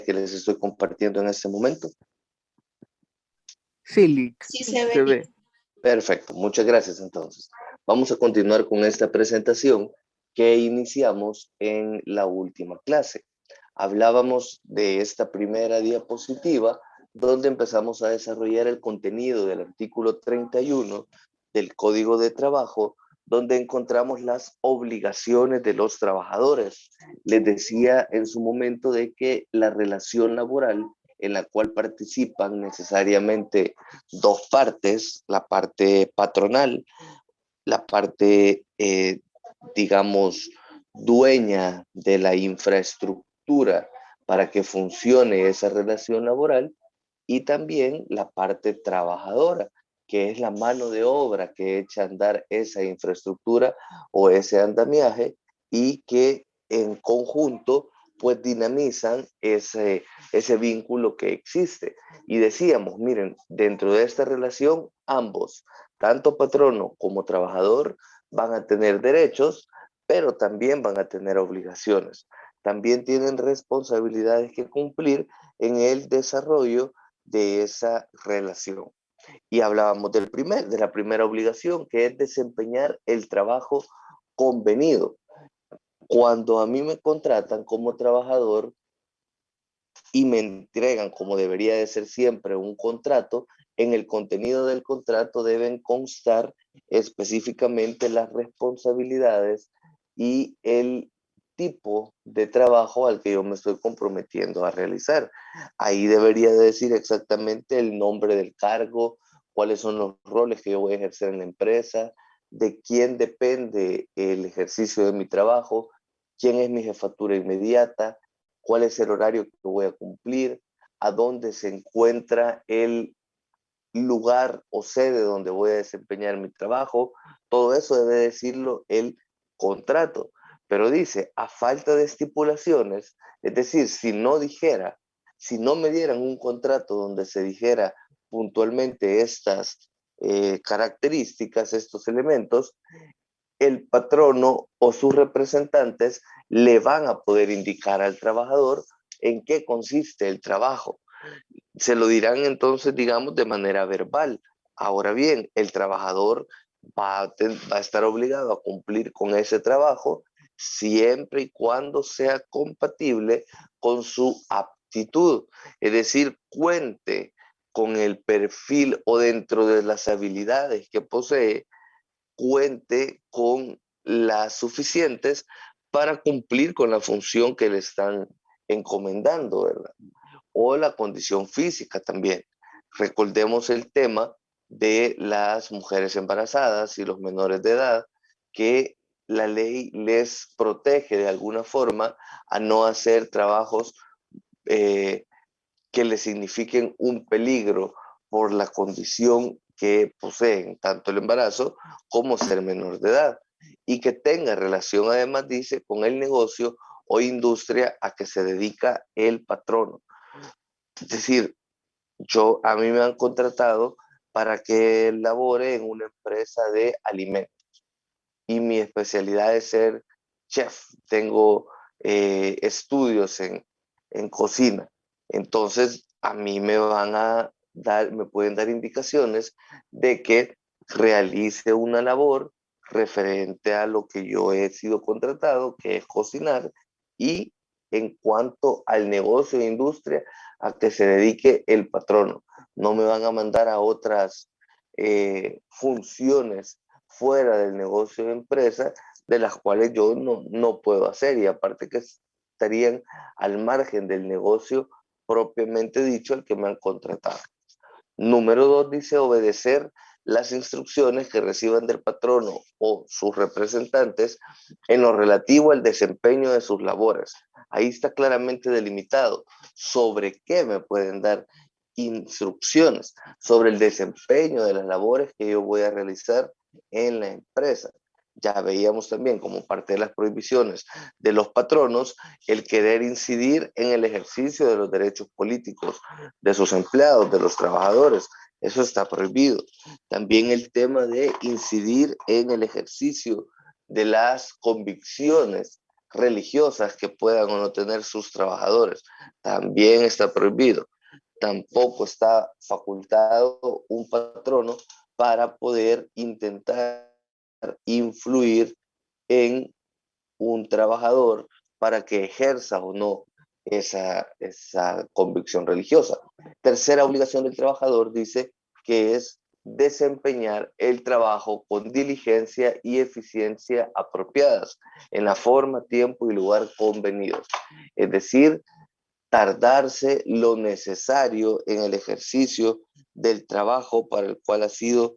que les estoy compartiendo en este momento? Sí, Lick, Sí, se ve. Perfecto, muchas gracias entonces. Vamos a continuar con esta presentación que iniciamos en la última clase. Hablábamos de esta primera diapositiva donde empezamos a desarrollar el contenido del artículo 31 del Código de Trabajo, donde encontramos las obligaciones de los trabajadores. Les decía en su momento de que la relación laboral en la cual participan necesariamente dos partes, la parte patronal, la parte, digamos, dueña de la infraestructura para que funcione esa relación laboral, y también la parte trabajadora, que es la mano de obra que echa a andar esa infraestructura o ese andamiaje y que en conjunto pues dinamizan ese vínculo que existe. Y decíamos, miren, dentro de esta relación ambos, tanto patrono como trabajador, van a tener derechos, pero también van a tener obligaciones. También tienen responsabilidades que cumplir en el desarrollo de esa relación. Y hablábamos de la primera obligación, que es desempeñar el trabajo convenido. Cuando a mí me contratan como trabajador y me entregan, como debería de ser siempre, un contrato, en el contenido del contrato deben constar específicamente las responsabilidades y el tipo de trabajo al que yo me estoy comprometiendo a realizar. Ahí debería de decir exactamente el nombre del cargo, cuáles son los roles que yo voy a ejercer en la empresa, de quién depende el ejercicio de mi trabajo, quién es mi jefatura inmediata, cuál es el horario que voy a cumplir, a dónde se encuentra el lugar o sede donde voy a desempeñar mi trabajo. Todo eso debe decirlo el contrato. Pero dice, a falta de estipulaciones, es decir, si no me dieran un contrato donde se dijera puntualmente estas características, estos elementos, el patrono o sus representantes le van a poder indicar al trabajador en qué consiste el trabajo. Se lo dirán entonces, digamos, de manera verbal. Ahora bien, el trabajador va a estar obligado a cumplir con ese trabajo siempre y cuando sea compatible con su aptitud, es decir, cuente con el perfil o dentro de las habilidades que posee, cuente con las suficientes para cumplir con la función que le están encomendando, ¿verdad? O la condición física también. Recordemos el tema de las mujeres embarazadas y los menores de edad, que la ley les protege de alguna forma a no hacer trabajos eh, que les signifiquen un peligro por la condición que poseen, tanto el embarazo como ser menor de edad, y que tenga relación, además dice, con el negocio o industria a que se dedica el patrono. Es decir, a mí me han contratado para que labore en una empresa de alimentos y mi especialidad es ser chef. Tengo estudios en cocina. Entonces, a mí me pueden dar indicaciones de que realice una labor referente a lo que yo he sido contratado, que es cocinar, y en cuanto al negocio e industria a que se dedique el patrono. No me van a mandar a otras funciones fuera del negocio de empresa, de las cuales yo no puedo hacer, y aparte que estarían al margen del negocio propiamente dicho al que me han contratado. Número 2 dice obedecer las instrucciones que reciban del patrono o sus representantes en lo relativo al desempeño de sus labores. Ahí está claramente delimitado sobre qué me pueden dar instrucciones, sobre el desempeño de las labores que yo voy a realizar en la empresa. Ya veíamos también como parte de las prohibiciones de los patronos el querer incidir en el ejercicio de los derechos políticos de sus empleados, de los trabajadores. Eso está prohibido. También el tema de incidir en el ejercicio de las convicciones religiosas que puedan o no tener sus trabajadores. También está prohibido. Tampoco está facultado un patrono para poder intentar influir en un trabajador para que ejerza o no esa convicción religiosa. Tercera obligación del trabajador dice que es desempeñar el trabajo con diligencia y eficiencia apropiadas, en la forma, tiempo y lugar convenidos. Es decir, tardarse lo necesario en el ejercicio del trabajo para el cual ha sido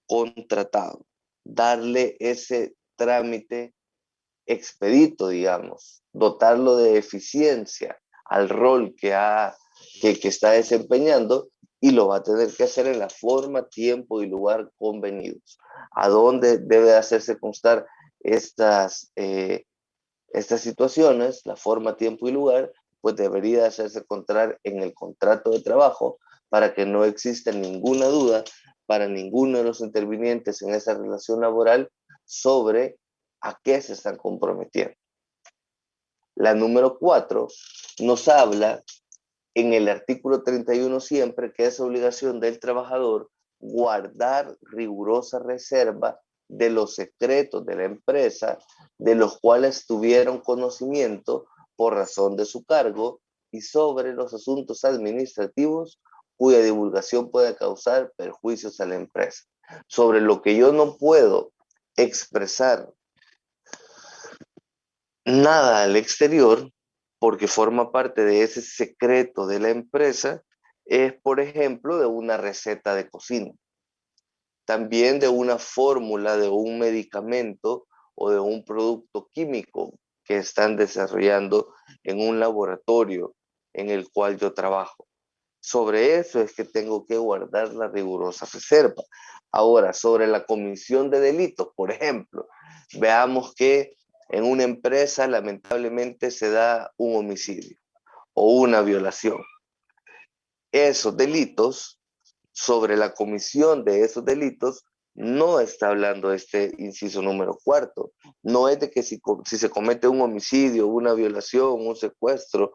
contratado. Darle ese trámite expedito, digamos, dotarlo de eficiencia al rol que está desempeñando y lo va a tener que hacer en la forma, tiempo y lugar convenidos. ¿A dónde debe hacerse constar estas situaciones? La forma, tiempo y lugar, pues debería hacerse constar en el contrato de trabajo para que no exista ninguna duda para ninguno de los intervinientes en esa relación laboral sobre a qué se están comprometiendo. La número 4 nos habla en el artículo 31 siempre que es obligación del trabajador guardar rigurosa reserva de los secretos de la empresa de los cuales tuvieron conocimiento por razón de su cargo y sobre los asuntos administrativos cuya divulgación puede causar perjuicios a la empresa. Sobre lo que yo no puedo expresar nada al exterior, porque forma parte de ese secreto de la empresa, es, por ejemplo, de una receta de cocina, también de una fórmula de un medicamento o de un producto químico que están desarrollando en un laboratorio en el cual yo trabajo. Sobre eso es que tengo que guardar la rigurosa reserva. Ahora, sobre la comisión de delitos, por ejemplo, veamos que en una empresa lamentablemente se da un homicidio o una violación. Esos delitos, sobre la comisión de esos delitos, no está hablando este inciso número 4. No es de que si se comete un homicidio, una violación, un secuestro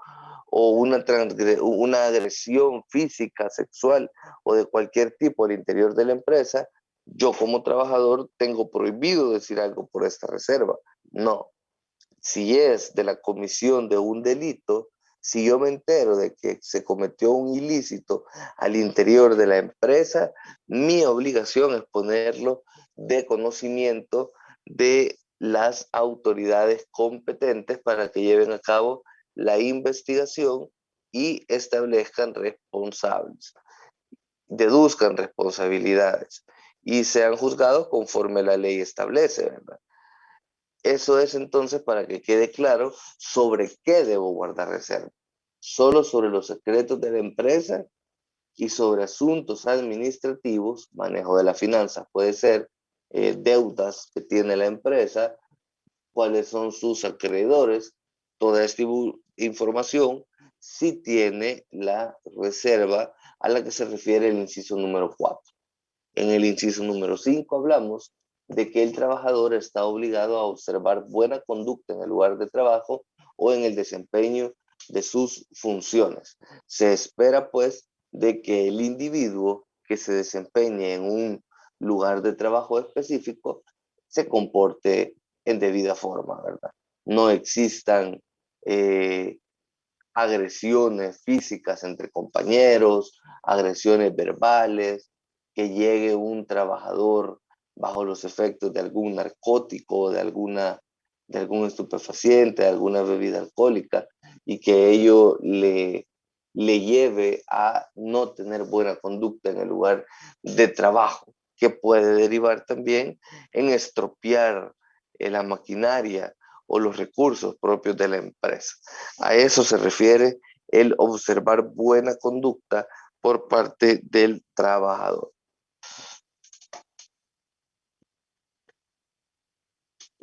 o una agresión física, sexual o de cualquier tipo al interior de la empresa, yo como trabajador tengo prohibido decir algo por esta reserva. No. Si es de la comisión de un delito, si yo me entero de que se cometió un ilícito al interior de la empresa, mi obligación es ponerlo de conocimiento de las autoridades competentes para que lleven a cabo la investigación y establezcan responsables, deduzcan responsabilidades y sean juzgados conforme la ley establece, ¿verdad? Eso es entonces para que quede claro sobre qué debo guardar reserva. Solo sobre los secretos de la empresa y sobre asuntos administrativos, manejo de las finanzas, puede ser deudas que tiene la empresa, cuáles son sus acreedores, toda esta información sí tiene la reserva a la que se refiere el inciso número 4. En el inciso número 5 hablamos de que el trabajador está obligado a observar buena conducta en el lugar de trabajo o en el desempeño de sus funciones. Se espera, pues, de que el individuo que se desempeñe en un lugar de trabajo específico se comporte en debida forma, ¿verdad? No existan eh, agresiones físicas entre compañeros, agresiones verbales, que llegue un trabajador bajo los efectos de algún narcótico, de algún estupefaciente, de alguna bebida alcohólica, y que ello le lleve a no tener buena conducta en el lugar de trabajo, que puede derivar también en estropear la maquinaria o los recursos propios de la empresa. A eso se refiere el observar buena conducta por parte del trabajador.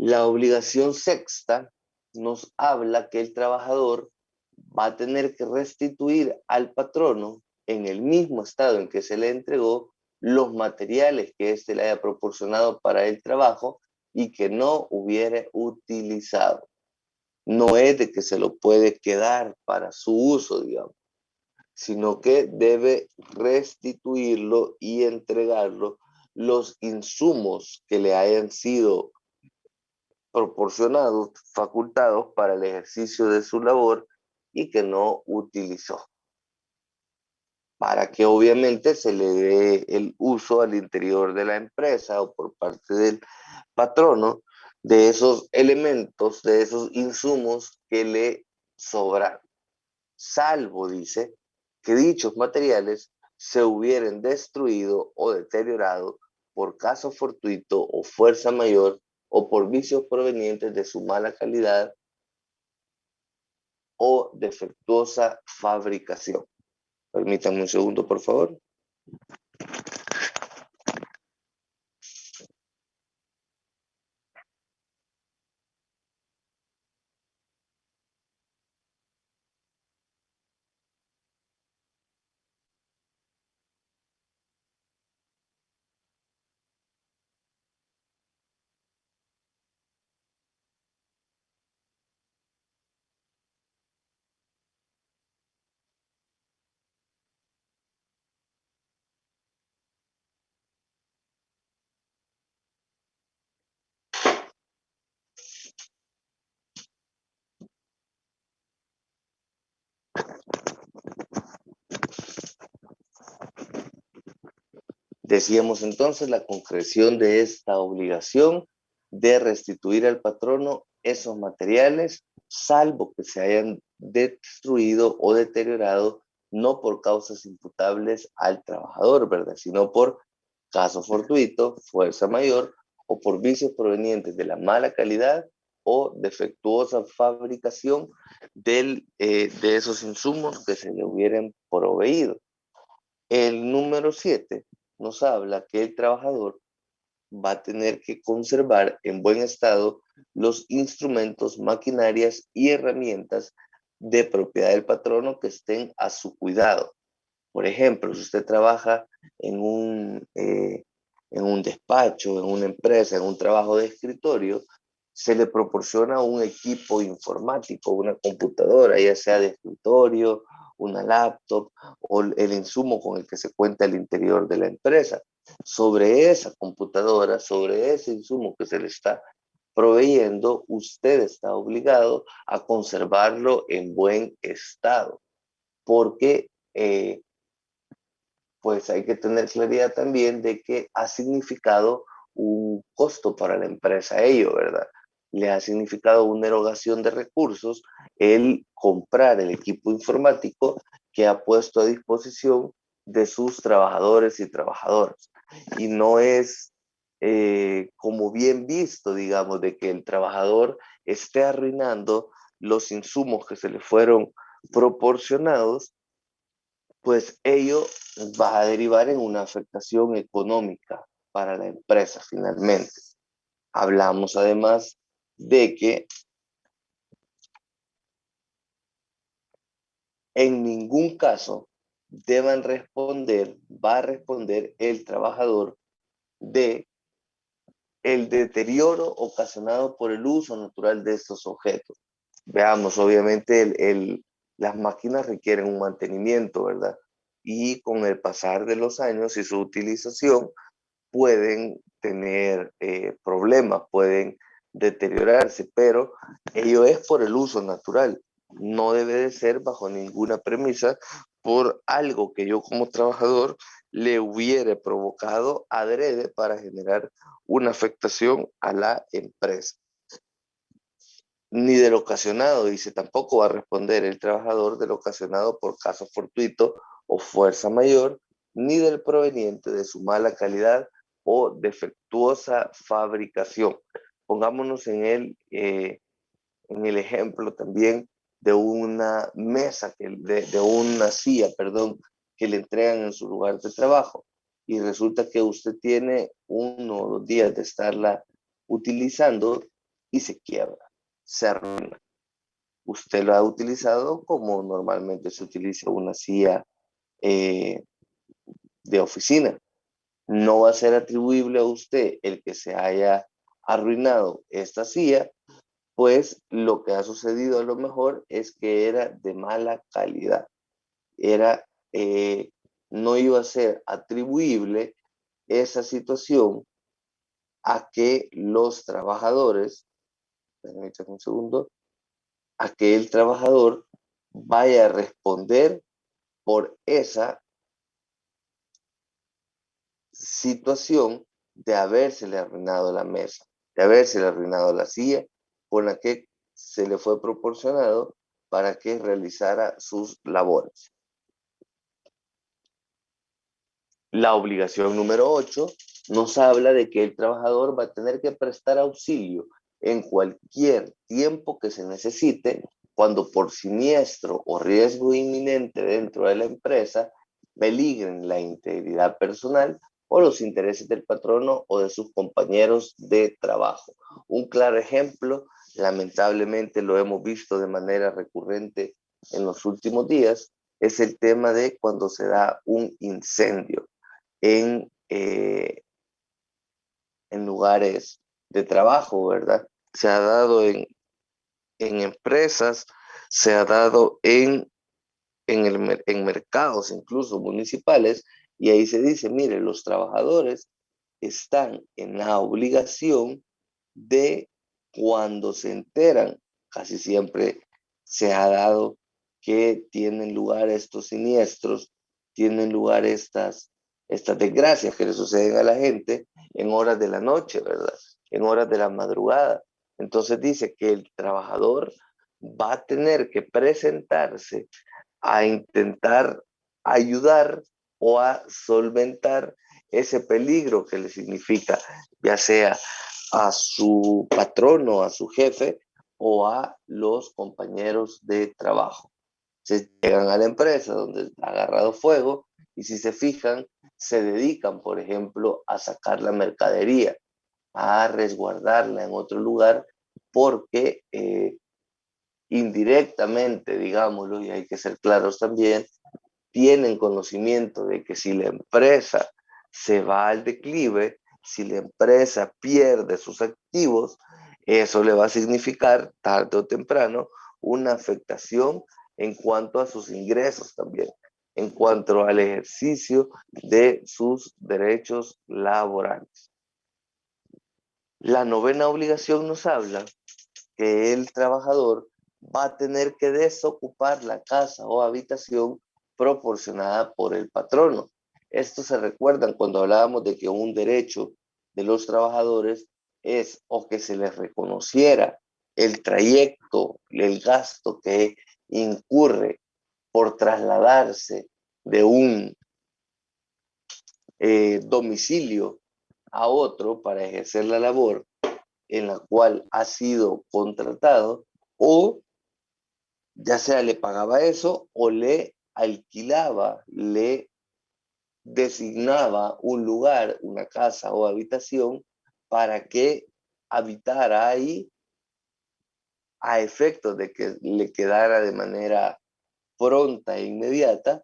La obligación sexta nos habla que el trabajador va a tener que restituir al patrono en el mismo estado en que se le entregó los materiales que éste le haya proporcionado para el trabajo y que no hubiere utilizado. no es de que se lo puede quedar para su uso, digamos, sino que debe restituirlo y entregarlo los insumos que le hayan sido proporcionados, facultados para el ejercicio de su labor y que no utilizó, para que obviamente se le dé el uso al interior de la empresa o por parte del patrono de esos elementos, de esos insumos que le sobran, salvo, dice, que dichos materiales se hubieran destruido o deteriorado por caso fortuito o fuerza mayor o por vicios provenientes de su mala calidad o defectuosa fabricación. Permítanme un segundo, por favor. Decíamos entonces la concreción de esta obligación de restituir al patrono esos materiales, salvo que se hayan destruido o deteriorado, no por causas imputables al trabajador, ¿verdad? Sino por caso fortuito, fuerza mayor o por vicios provenientes de la mala calidad o defectuosa fabricación de esos insumos que se le hubieran proveído. El número 7 nos habla que el trabajador va a tener que conservar en buen estado los instrumentos, maquinarias y herramientas de propiedad del patrono que estén a su cuidado. Por ejemplo, si usted trabaja en un despacho, en una empresa, en un trabajo de escritorio, se le proporciona un equipo informático, una computadora, ya sea de escritorio, una laptop o el insumo con el que se cuenta al interior de la empresa. Sobre esa computadora, sobre ese insumo que se le está proveyendo, usted está obligado a conservarlo en buen estado, porque pues hay que tener claridad también de que ha significado un costo para la empresa ello, ¿verdad? Le ha significado una erogación de recursos el comprar el equipo informático que ha puesto a disposición de sus trabajadores y trabajadoras. Y no es como bien visto, digamos, de que el trabajador esté arruinando los insumos que se le fueron proporcionados, pues ello va a derivar en una afectación económica para la empresa finalmente. Hablamos además de que en ningún caso va a responder el trabajador de el deterioro ocasionado por el uso natural de estos objetos. Veamos, obviamente las máquinas requieren un mantenimiento, ¿verdad? Y con el pasar de los años y su utilización, pueden tener problemas, pueden deteriorarse, pero ello es por el uso natural. No debe de ser bajo ninguna premisa por algo que yo como trabajador le hubiera provocado adrede para generar una afectación a la empresa. Ni del ocasionado, dice, tampoco va a responder el trabajador del ocasionado por caso fortuito o fuerza mayor, ni del proveniente de su mala calidad o defectuosa fabricación. Pongámonos en el ejemplo también de una mesa, de una silla, perdón, que le entregan en su lugar de trabajo y resulta que usted tiene 1 o 2 días de estarla utilizando y se quiebra, se arruina. Usted lo ha utilizado como normalmente se utiliza una silla eh, de oficina. No va a ser atribuible a usted el que se haya arruinado esta silla pues lo que ha sucedido a lo mejor es que era de mala calidad. Era, no iba a ser atribuible esa situación a que los trabajadores, permítanme un segundo, a que el trabajador vaya a responder por esa situación de habérsele arruinado la mesa, de habérsele arruinado la silla con la que se le fue proporcionado para que realizara sus labores. La obligación número 8 nos habla de que el trabajador va a tener que prestar auxilio en cualquier tiempo que se necesite cuando por siniestro o riesgo inminente dentro de la empresa peligren la integridad personal o los intereses del patrono o de sus compañeros de trabajo. Un claro ejemplo, lamentablemente lo hemos visto de manera recurrente en los últimos días, es el tema de cuando se da un incendio en lugares de trabajo, ¿verdad? Se ha dado en empresas, se ha dado en mercados incluso municipales, y ahí se dice, mire, los trabajadores están en la obligación de cuando se enteran, casi siempre se ha dado que tienen lugar estos siniestros, tienen lugar estas desgracias que le suceden a la gente en horas de la noche, ¿verdad? En horas de la madrugada. Entonces dice que el trabajador va a tener que presentarse a intentar ayudar o a solventar ese peligro que le significa, ya sea a su patrono, a su jefe o a los compañeros de trabajo. Se llegan a la empresa donde ha agarrado fuego y si se fijan, se dedican, por ejemplo, a sacar la mercadería, a resguardarla en otro lugar porque indirectamente, digámoslo, y hay que ser claros también, tienen conocimiento de que si la empresa se va al declive, si la empresa pierde sus activos, eso le va a significar tarde o temprano una afectación en cuanto a sus ingresos también, en cuanto al ejercicio de sus derechos laborales. La novena obligación nos habla que el trabajador va a tener que desocupar la casa o habitación proporcionada por el patrono. Esto se recuerdan cuando hablábamos de que un derecho de los trabajadores es o que se les reconociera el trayecto, el gasto que incurre por trasladarse de un domicilio a otro para ejercer la labor en la cual ha sido contratado, o ya sea le pagaba eso o le alquilaba, le designaba un lugar, una casa o habitación para que habitara ahí a efectos de que le quedara de manera pronta e inmediata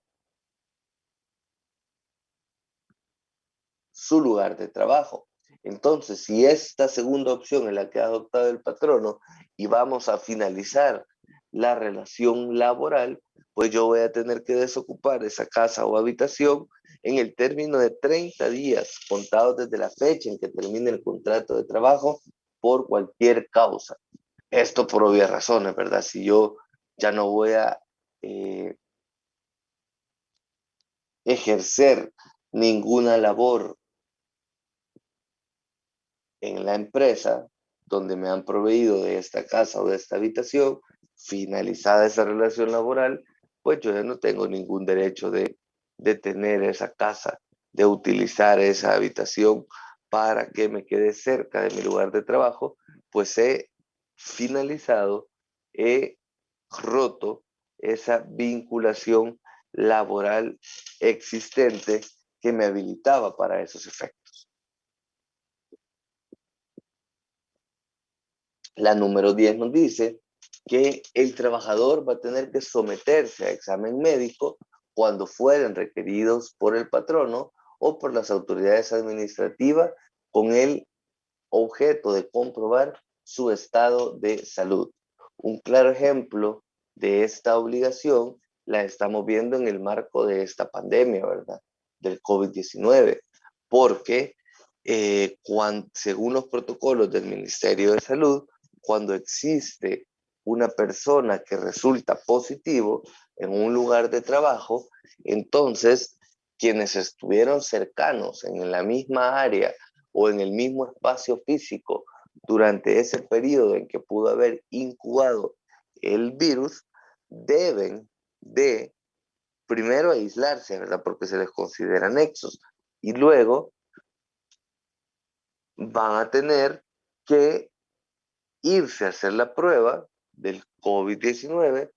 su lugar de trabajo. Entonces, si esta segunda opción es la que ha adoptado el patrono y vamos a finalizar la relación laboral, pues yo voy a tener que desocupar esa casa o habitación en el término de 30 días, contados desde la fecha en que termine el contrato de trabajo por cualquier causa. Esto por obvias razones, ¿verdad? Si yo ya no voy a ejercer ninguna labor en la empresa donde me han proveído de esta casa o de esta habitación, finalizada esa relación laboral, pues yo ya no tengo ningún derecho de tener esa casa, de utilizar esa habitación para que me quede cerca de mi lugar de trabajo, pues he finalizado, he roto esa vinculación laboral existente que me habilitaba para esos efectos. La número 10 nos dice que el trabajador va a tener que someterse a examen médico cuando fueren requeridos por el patrono o por las autoridades administrativas con el objeto de comprobar su estado de salud. Un claro ejemplo de esta obligación la estamos viendo en el marco de esta pandemia, ¿verdad? Del COVID-19, porque según los protocolos del Ministerio de Salud, cuando existe una persona que resulta positivo en un lugar de trabajo, entonces quienes estuvieron cercanos en la misma área o en el mismo espacio físico durante ese periodo en que pudo haber incubado el virus, deben de primero aislarse, ¿verdad? Porque se les considera nexos. Y luego van a tener que irse a hacer la prueba del COVID-19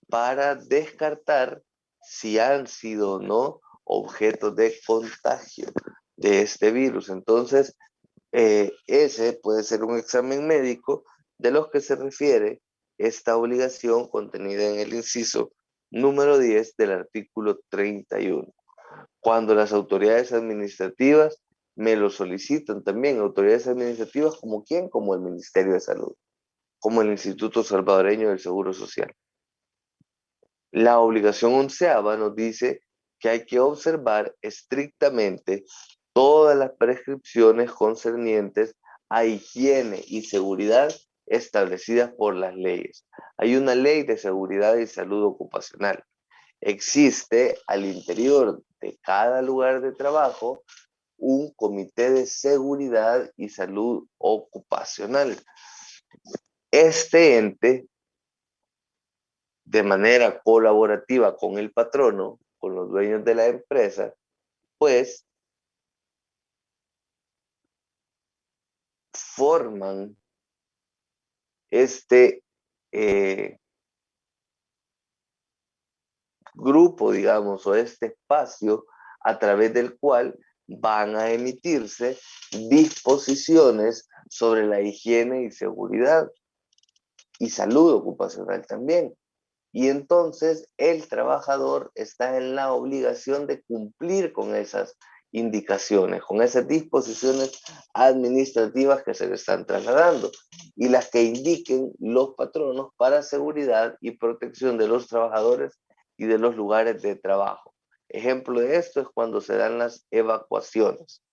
para descartar si han sido o no objetos de contagio de este virus. Entonces, ese puede ser un examen médico de los que se refiere esta obligación contenida en el inciso número 10 del artículo 31. Cuando las autoridades administrativas me lo solicitan también, autoridades administrativas como quién, como el Ministerio de Salud, como el Instituto Salvadoreño del Seguro Social. La obligación 11ª nos dice que hay que observar estrictamente todas las prescripciones concernientes a higiene y seguridad establecidas por las leyes. Hay una ley de seguridad y salud ocupacional. Existe al interior de cada lugar de trabajo un comité de seguridad y salud ocupacional. Este ente, de manera colaborativa con el patrono, con los dueños de la empresa, pues forman este grupo, digamos, o este espacio a través del cual van a emitirse disposiciones sobre la higiene y seguridad y salud ocupacional también. Y entonces el trabajador está en la obligación de cumplir con esas indicaciones, con esas disposiciones administrativas que se le están trasladando y las que indiquen los patronos para seguridad y protección de los trabajadores y de los lugares de trabajo. Ejemplo de esto es cuando se dan las evacuaciones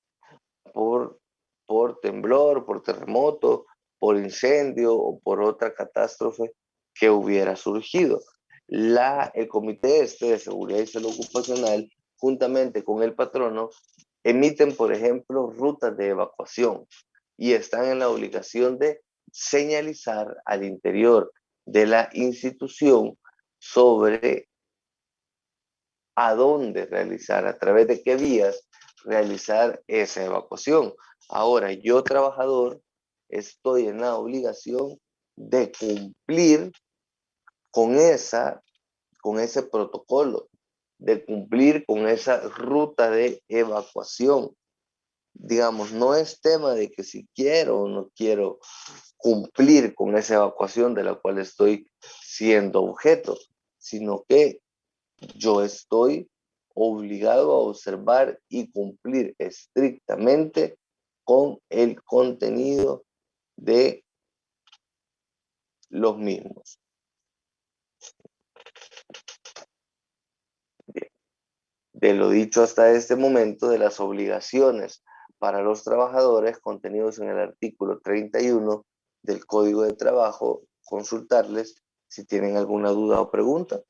por, por temblor, por terremoto, por incendio o por otra catástrofe que hubiera surgido. El comité de seguridad y salud ocupacional, juntamente con el patrono, emiten, por ejemplo, rutas de evacuación y están en la obligación de señalizar al interior de la institución sobre a dónde realizar, a través de qué vías realizar esa evacuación. Ahora, yo trabajador estoy en la obligación de cumplir con ese protocolo, de cumplir con esa ruta de evacuación. Digamos, no es tema de que si quiero o no quiero cumplir con esa evacuación de la cual estoy siendo objeto, sino que yo estoy obligado a observar y cumplir estrictamente con el contenido de los mismos. Bien. De lo dicho hasta este momento, de las obligaciones para los trabajadores contenidos en el artículo 31 del Código de Trabajo, consultarles si tienen alguna duda o pregunta.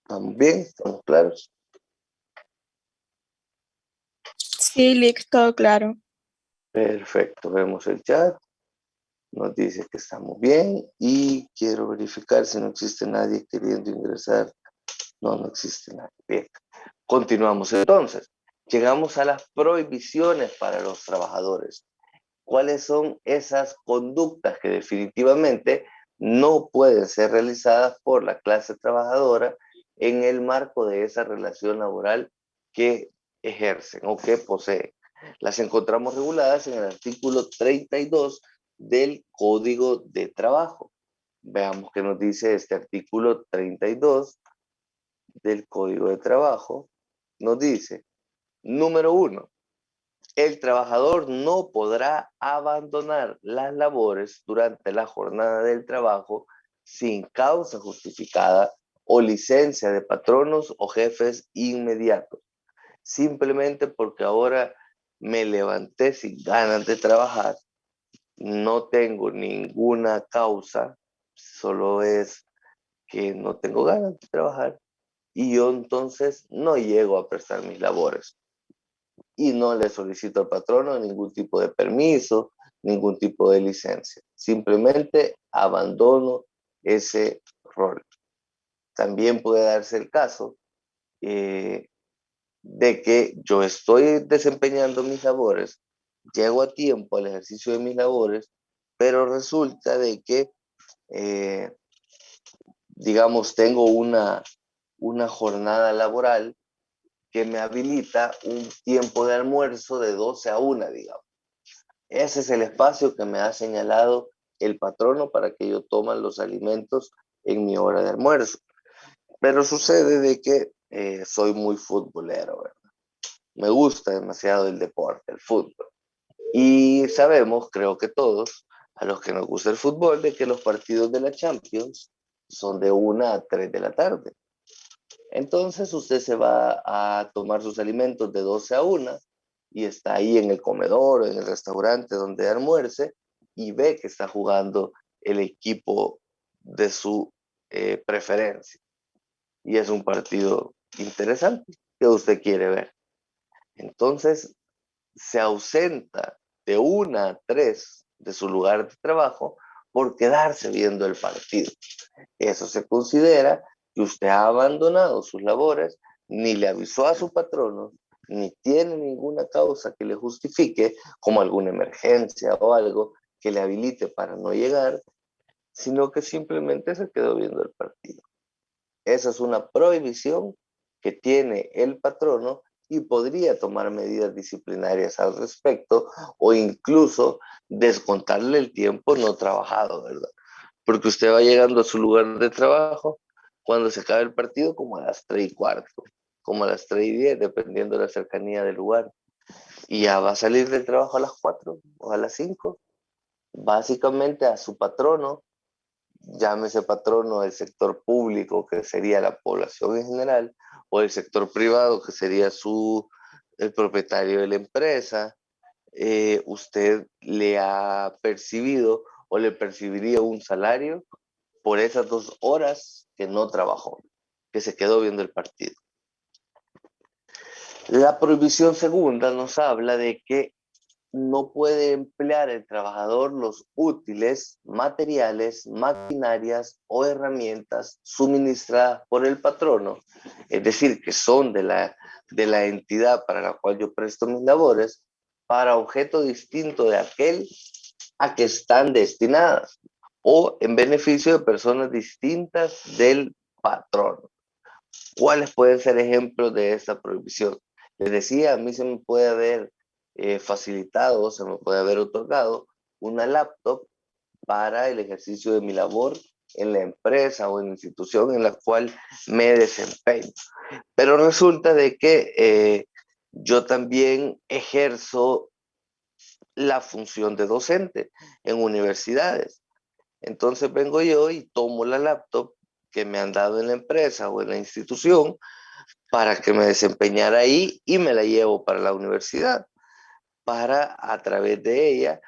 ¿Estamos bien? ¿Estamos claros? Sí, Lick, todo claro. Perfecto, vemos el chat. Nos dice que estamos bien y quiero verificar si no existe nadie queriendo ingresar. No, no existe nadie. Bien. Continuamos entonces. Llegamos a las prohibiciones para los trabajadores. ¿Cuáles son esas conductas que definitivamente no pueden ser realizadas por la clase trabajadora en el marco de esa relación laboral que ejercen o que poseen? Las encontramos reguladas en el artículo 32 del Código de Trabajo. Veamos qué nos dice este artículo 32 del Código de Trabajo nos dice, número 1, el trabajador no podrá abandonar las labores durante la jornada del trabajo sin causa justificada o licencia de patronos o jefes inmediatos, simplemente porque ahora me levanté sin ganas de trabajar, no tengo ninguna causa, solo es que no tengo ganas de trabajar y yo entonces no llego a prestar mis labores y no le solicito al patrono ningún tipo de permiso, ningún tipo de licencia. Simplemente abandono ese rol. También puede darse el caso eh, de que yo estoy desempeñando mis labores, llego a tiempo al ejercicio de mis labores, pero resulta de que, digamos, tengo una jornada laboral que me habilita un tiempo de almuerzo de 12 a 1, digamos. Ese es el espacio que me ha señalado el patrono para que yo tome los alimentos en mi hora de almuerzo. Pero sucede de que soy muy futbolero, ¿verdad? Me gusta demasiado el deporte, el fútbol. Y sabemos, creo que todos, a los que nos gusta el fútbol, de que los partidos de la Champions son de 1 a 3 de la tarde. Entonces usted se va a tomar sus alimentos de 12 a 1 y está ahí en el comedor o en el restaurante donde almuerce y ve que está jugando el equipo de su preferencia. Y es un partido interesante que usted quiere ver. Entonces se ausenta de 1 a 3 de su lugar de trabajo por quedarse viendo el partido. Eso se considera que usted ha abandonado sus labores, ni le avisó a su patrono, ni tiene ninguna causa que le justifique, como alguna emergencia o algo que le habilite para no llegar, sino que simplemente se quedó viendo el partido. Esa es una prohibición que tiene el patrono y podría tomar medidas disciplinarias al respecto o incluso descontarle el tiempo no trabajado, ¿verdad? Porque usted va llegando a su lugar de trabajo cuando se acabe el partido como a las 3:15, como a las 3:10, dependiendo de la cercanía del lugar. Y ya va a salir del trabajo a las 4 o a las 5. Básicamente a su patrono, llámese patrono del sector público, que sería la población en general, o del sector privado, que sería el propietario de la empresa, usted le ha percibido o le percibiría un salario por esas 2 horas que no trabajó, que se quedó viendo el partido. La prohibición segunda nos habla de que no puede emplear el trabajador los útiles, materiales, maquinarias o herramientas suministradas por el patrono, es decir, que son de la entidad para la cual yo presto mis labores, para objeto distinto de aquel a que están destinadas o en beneficio de personas distintas del patrón. ¿Cuáles pueden ser ejemplos de esta prohibición? Les decía, a mí se me puede haber facilitado, se me puede haber otorgado una laptop para el ejercicio de mi labor en la empresa o en la institución en la cual me desempeño. Pero resulta de que yo también ejerzo la función de docente en universidades. Entonces vengo yo y tomo la laptop que me han dado en la empresa o en la institución para que me desempeñara ahí y me la llevo para la universidad, para a través de ella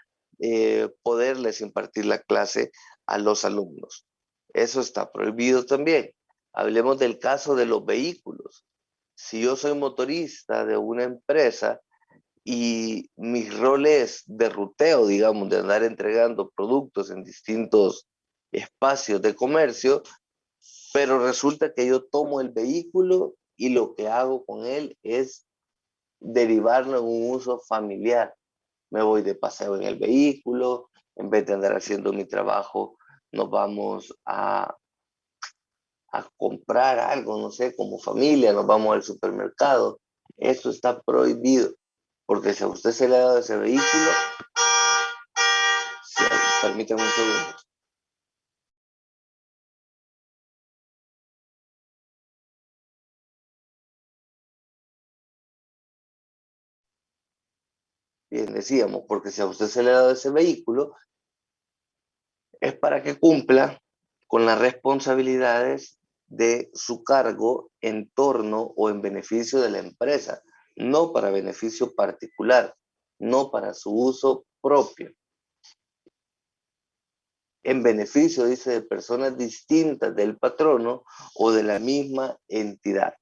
poderles impartir la clase a los alumnos. Eso está prohibido también. Hablemos del caso de los vehículos. Si yo soy motorista de una empresa y mi rol es de ruteo, digamos, de andar entregando productos en distintos espacios de comercio, pero resulta que yo tomo el vehículo y lo que hago con él es derivarlo en un uso familiar. Me voy de paseo en el vehículo, en vez de andar haciendo mi trabajo, nos vamos a comprar algo, no sé, como familia, nos vamos al supermercado. Eso está prohibido, porque si a usted se le ha dado ese vehículo, permítame un segundo. Bien, decíamos, porque si a usted se le ha dado ese vehículo, es para que cumpla con las responsabilidades de su cargo en torno o en beneficio de la empresa, no para beneficio particular, no para su uso propio. En beneficio, dice, de personas distintas del patrono o de la misma entidad.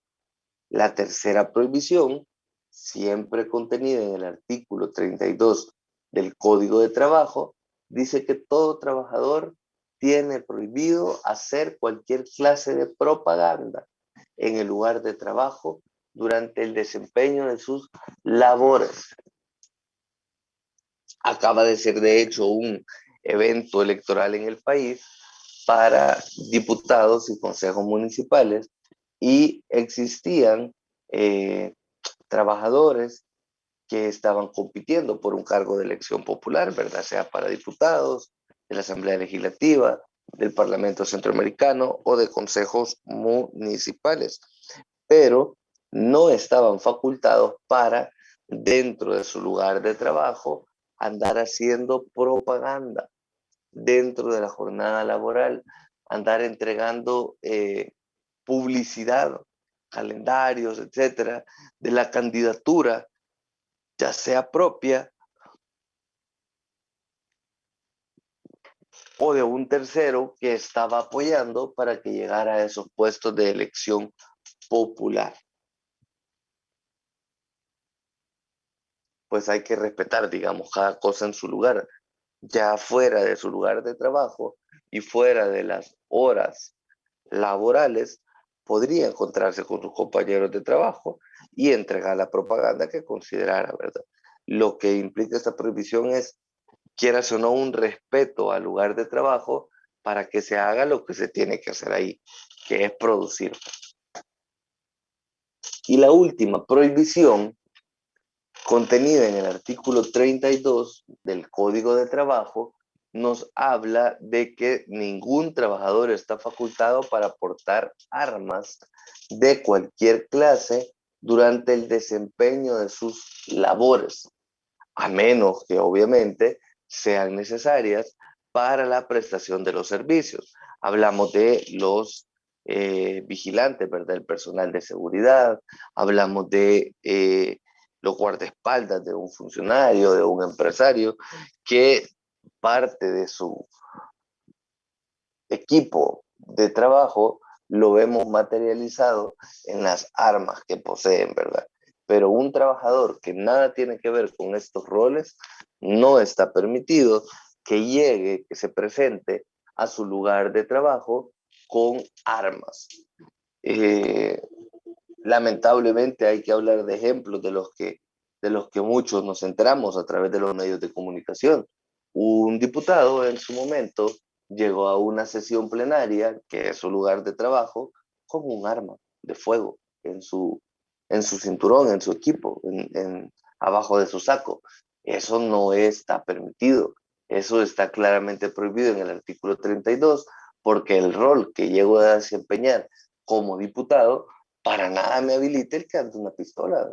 La tercera prohibición, siempre contenida en el artículo 32 del Código de Trabajo, dice que todo trabajador tiene prohibido hacer cualquier clase de propaganda en el lugar de trabajo durante el desempeño de sus labores. Acaba de ser, de hecho, un evento electoral en el país para diputados y consejos municipales y existían trabajadores que estaban compitiendo por un cargo de elección popular, ¿verdad? Sea para diputados, de la Asamblea Legislativa, del Parlamento Centroamericano o de consejos municipales, pero no estaban facultados para, dentro de su lugar de trabajo, andar haciendo propaganda dentro de la jornada laboral, andar entregando publicidad, calendarios, etcétera, de la candidatura, ya sea propia o de un tercero que estaba apoyando para que llegara a esos puestos de elección popular. Pues hay que respetar, digamos, cada cosa en su lugar, ya fuera de su lugar de trabajo y fuera de las horas laborales, podría encontrarse con sus compañeros de trabajo y entregar la propaganda que considerara, ¿verdad? Lo que implica esta prohibición es, quieras o no, un respeto al lugar de trabajo para que se haga lo que se tiene que hacer ahí, que es producir. Y la última prohibición, contenida en el artículo 32 del Código de Trabajo, nos habla de que ningún trabajador está facultado para portar armas de cualquier clase durante el desempeño de sus labores, a menos que obviamente sean necesarias para la prestación de los servicios. Hablamos de los vigilantes, ¿verdad? El personal de seguridad, hablamos de los guardaespaldas de un funcionario, de un empresario, que parte de su equipo de trabajo lo vemos materializado en las armas que poseen, ¿verdad? Pero un trabajador que nada tiene que ver con estos roles no está permitido que llegue, que se presente a su lugar de trabajo con armas. Eh, Lamentablemente hay que hablar de ejemplos de los que muchos nos enteramos a través de los medios de comunicación. Un diputado en su momento llegó a una sesión plenaria, que es su lugar de trabajo, con un arma de fuego en su cinturón, en su equipo, abajo de su saco. Eso no está permitido. Eso está claramente prohibido en el artículo 32, porque el rol que llego a desempeñar como diputado para nada me habilita el que ande una pistola.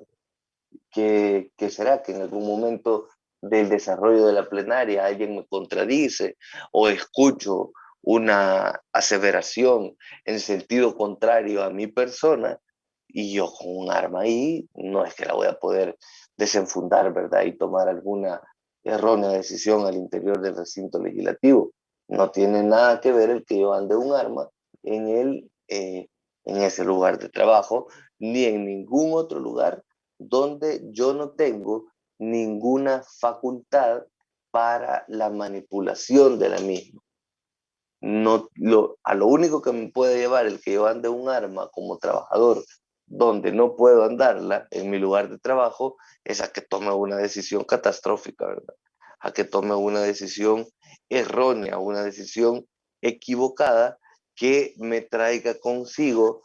¿Qué será? Que en algún momento del desarrollo de la plenaria alguien me contradice o escucho una aseveración en sentido contrario a mi persona y yo con un arma ahí, no es que la voy a poder desenfundar, ¿verdad? Y tomar alguna errónea decisión al interior del recinto legislativo. No tiene nada que ver el que yo ande un arma en, en ese lugar de trabajo, ni en ningún otro lugar donde yo no tengo ninguna facultad para la manipulación de la misma. No, a lo único que me puede llevar el que yo ande un arma como trabajador, donde no puedo andarla en mi lugar de trabajo, es a que tome una decisión catastrófica, ¿verdad? A que tome una decisión errónea, una decisión equivocada que me traiga consigo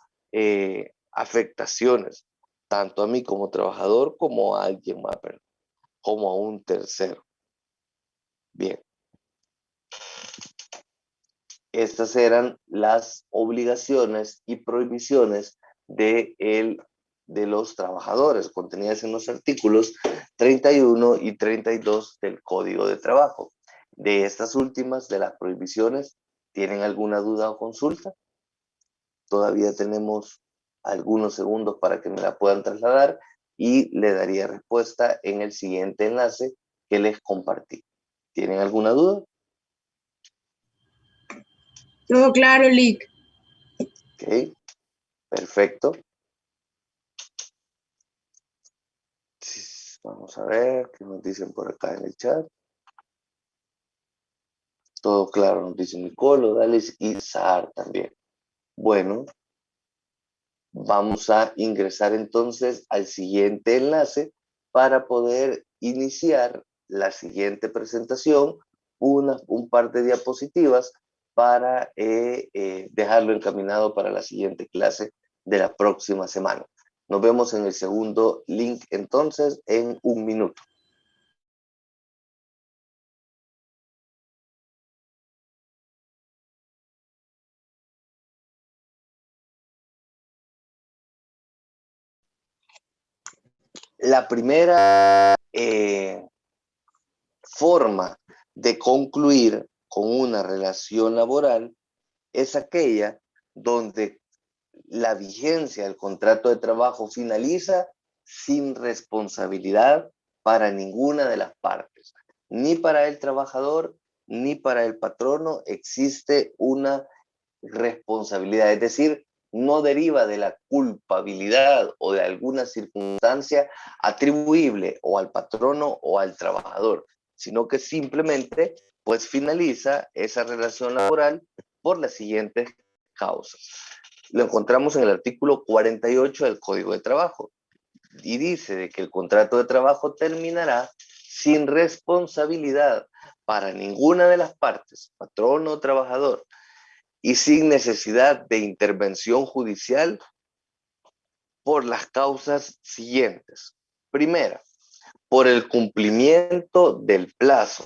afectaciones, tanto a mí como trabajador como a alguien más, ¿verdad? Como a un tercero. Bien. Estas eran las obligaciones y prohibiciones del de los trabajadores, contenidas en los artículos 31 y 32 del Código de Trabajo. De estas últimas, de las prohibiciones, ¿tienen alguna duda o consulta? Todavía tenemos algunos segundos para que me la puedan trasladar y le daría respuesta en el siguiente enlace que les compartí. ¿Tienen alguna duda? Todo claro, Lick. Ok, perfecto. Vamos a ver qué nos dicen por acá en el chat. Todo claro, nos dice Nicolo, Dalis y Sahar también. Bueno, vamos a ingresar entonces al siguiente enlace para poder iniciar la siguiente presentación, un par de diapositivas para dejarlo encaminado para la siguiente clase de la próxima semana. Nos vemos en el segundo link entonces en un minuto. La primera forma de concluir con una relación laboral es aquella donde la vigencia del contrato de trabajo finaliza sin responsabilidad para ninguna de las partes. Ni para el trabajador ni para el patrono existe una responsabilidad, es decir, no deriva de la culpabilidad o de alguna circunstancia atribuible o al patrono o al trabajador, sino que simplemente pues finaliza esa relación laboral por las siguientes causas. Lo encontramos en el artículo 48 del Código de Trabajo y dice de que el contrato de trabajo terminará sin responsabilidad para ninguna de las partes, patrono o trabajador, y sin necesidad de intervención judicial por las causas siguientes. Primera, por el cumplimiento del plazo.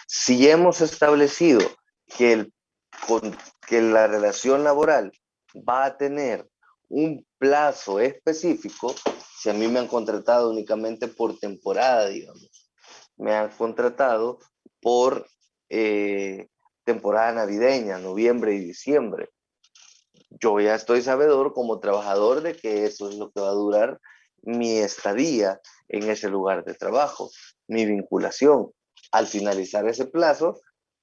Si hemos establecido que, que la relación laboral va a tener un plazo específico, si a mí me han contratado únicamente por temporada, digamos, me han contratado por temporada navideña, noviembre y diciembre. Yo ya estoy sabedor como trabajador de que eso es lo que va a durar mi estadía en ese lugar de trabajo, mi vinculación. Al finalizar ese plazo,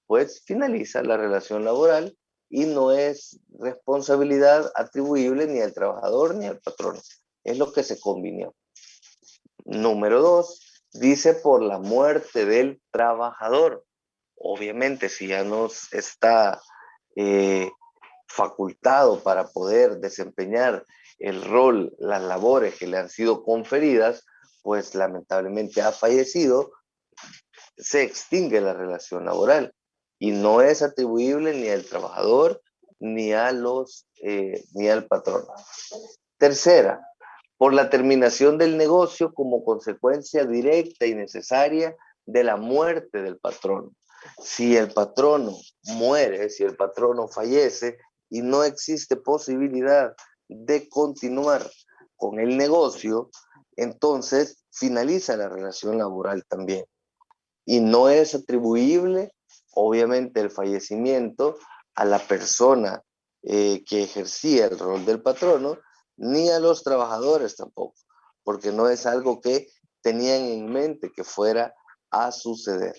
pues finaliza la relación laboral y no es responsabilidad atribuible ni al trabajador ni al patrón. Es lo que se convinió. Número 2, dice por la muerte del trabajador. Obviamente, si ya nos está facultado para poder desempeñar el rol, las labores que le han sido conferidas, pues lamentablemente ha fallecido, se extingue la relación laboral y no es atribuible ni al trabajador ni ni al patrón. Tercera, por la terminación del negocio como consecuencia directa y necesaria de la muerte del patrón. Si el patrono muere, si el patrono fallece y no existe posibilidad de continuar con el negocio, entonces finaliza la relación laboral también. Y no es atribuible, obviamente, el fallecimiento a la persona que ejercía el rol del patrono, ni a los trabajadores tampoco, porque no es algo que tenían en mente que fuera a suceder.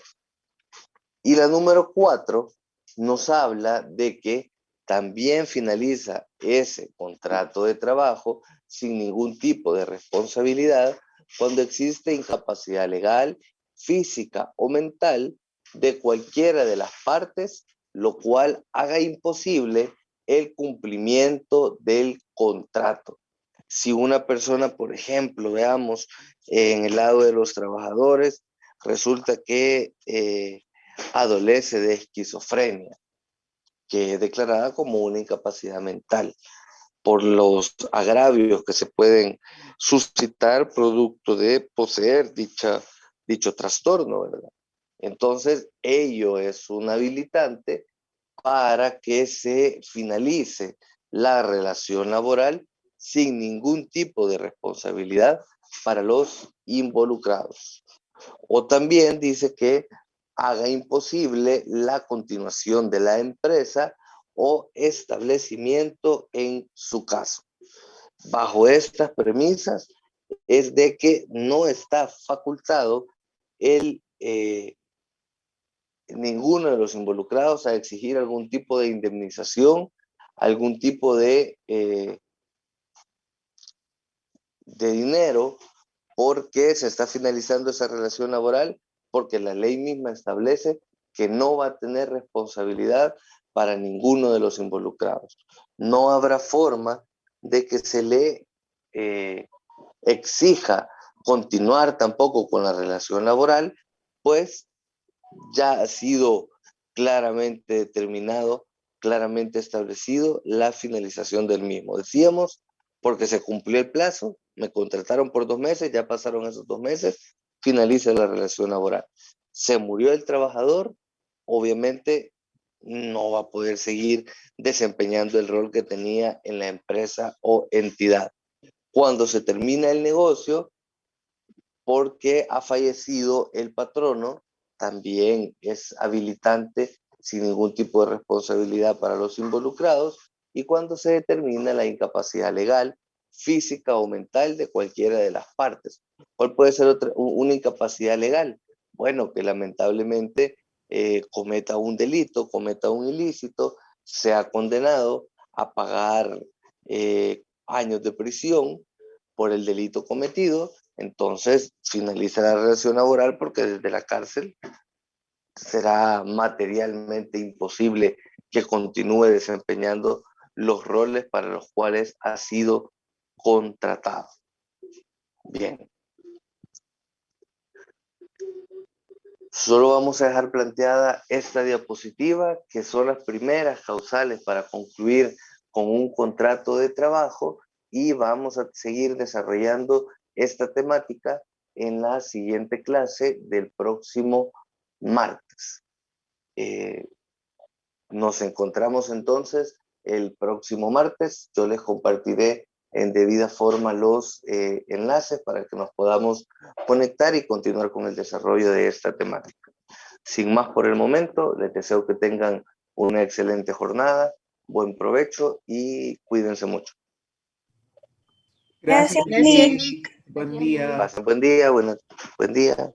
Y la número 4 nos habla de que también finaliza ese contrato de trabajo sin ningún tipo de responsabilidad cuando existe incapacidad legal, física o mental de cualquiera de las partes, lo cual haga imposible el cumplimiento del contrato. Si una persona, por ejemplo, veamos en el lado de los trabajadores, resulta que adolece de esquizofrenia, que es declarada como una incapacidad mental por los agravios que se pueden suscitar producto de poseer dicho trastorno, ¿verdad? Entonces, ello es un habilitante para que se finalice la relación laboral sin ningún tipo de responsabilidad para los involucrados. O también dice que haga imposible la continuación de la empresa o establecimiento en su caso. Bajo estas premisas es de que no está facultado ninguno de los involucrados a exigir algún tipo de indemnización, algún tipo de dinero, porque se está finalizando esa relación laboral, porque la ley misma establece que no va a tener responsabilidad para ninguno de los involucrados. No habrá forma de que se le exija continuar tampoco con la relación laboral, pues ya ha sido claramente determinado, claramente establecido la finalización del mismo. Decíamos, porque se cumplió el plazo, me contrataron por 2 meses, ya pasaron esos 2 meses, finaliza la relación laboral. Se murió el trabajador, obviamente no va a poder seguir desempeñando el rol que tenía en la empresa o entidad. Cuando se termina el negocio, porque ha fallecido el patrono, también es habilitante sin ningún tipo de responsabilidad para los involucrados, y cuando se determina la incapacidad legal, física o mental de cualquiera de las partes. ¿Cuál puede ser una incapacidad legal? Bueno, que lamentablemente cometa un delito, cometa un ilícito, sea condenado a pagar años de prisión por el delito cometido. Entonces finaliza la relación laboral, porque desde la cárcel será materialmente imposible que continúe desempeñando los roles para los cuales ha sido contratado. Bien. Solo vamos a dejar planteada esta diapositiva, que son las primeras causales para concluir con un contrato de trabajo, y vamos a seguir desarrollando esta temática en la siguiente clase del próximo martes. Nos encontramos entonces el próximo martes. Yo les compartiré en debida forma los enlaces para que nos podamos conectar y continuar con el desarrollo de esta temática. Sin más por el momento, les deseo que tengan una excelente jornada, buen provecho y cuídense mucho. Gracias, Gracias, Lick. Lick. Buen día. Pasen buen día, buen día.